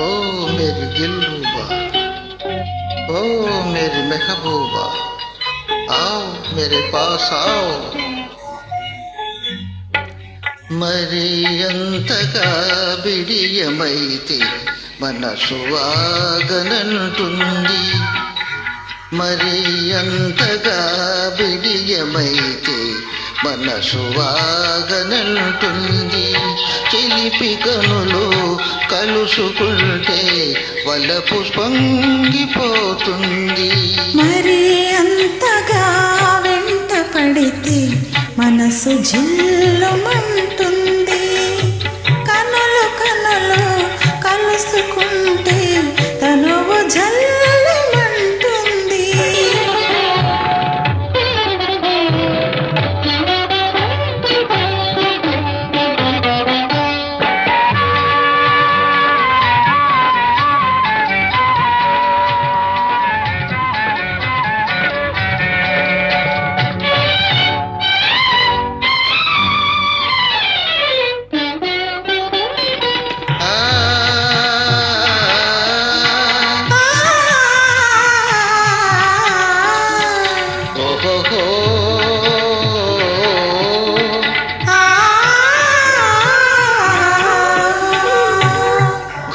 ओ मेरी दिलरुबा, ओ मेरी महबूबा, आओ मेरे पास आओ. మరి అంతగా బిడియమైతే మనసు ఆగనంటుంది. మరి అంతగా బిడియమైతే మనసు ఆగనంటుంది. చిలిపి కనులు కలుసుకుంటే వలపు పొంగిపోతుంది. మరి అంతగా వెంట పడితే మనసు జిల్లుమంటుంది. కనులు కనులు కలుసుకుంటే తనువు జల్లుమంటుంది.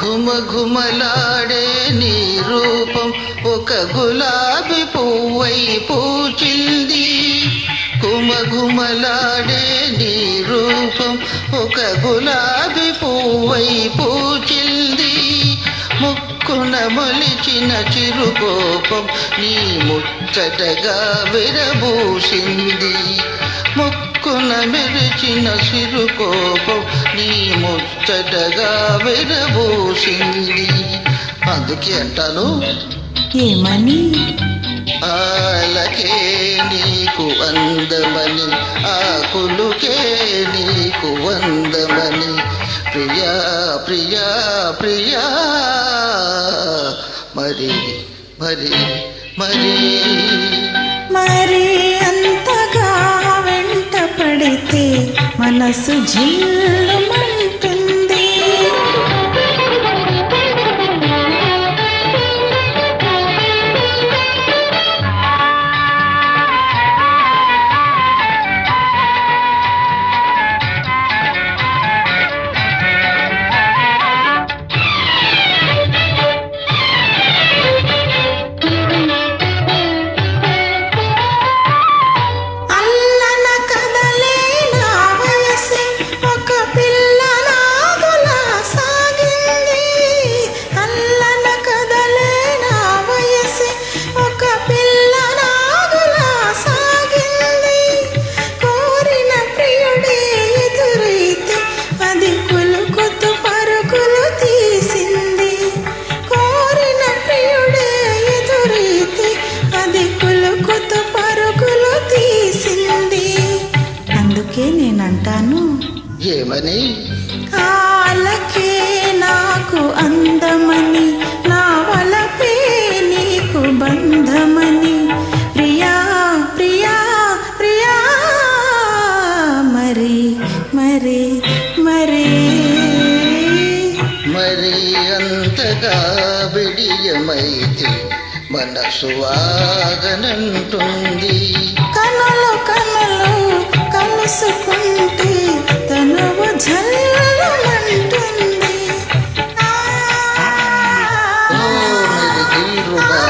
ఘుమఘుమలాడే నీ రూపం ఒక గులాబీ పువ్వై పూచింది. ఘుమఘుమలాడే నీ రూపం ఒక గులాబీ పువ్వై పూచింది. ముక్కున మొలిచిన చిరుకోపం నీ ముచ్చటగా విరబూసింది. ముక్కున మెరిచిన సిరుకోపం నీ ముచ్చటగా విరబూసింది. అందుకే అంటాను ఏమని, ఆలకే నీకు అందమని, ఆకులుకే నీకు వందమని. ప్రియా ప్రియా ప్రియా మరి మరి మరి మరి అంతగా వెంట పడితే మనసు జిల్లుమంటుంది. నేనంటాను ఏమని, కాలకే నాకు అందమని, నా వలపే నీకు బంధమని. ప్రియా ప్రియా ప్రియా మరి మరి మరి మరి అంతగా బిడియమైతే మనసు ఆగనంటుంది. కనులు కనులు కలుసుకుంటే తనువు జల్లుమంటుంది. ఓ మేరీ దిల్రుబా.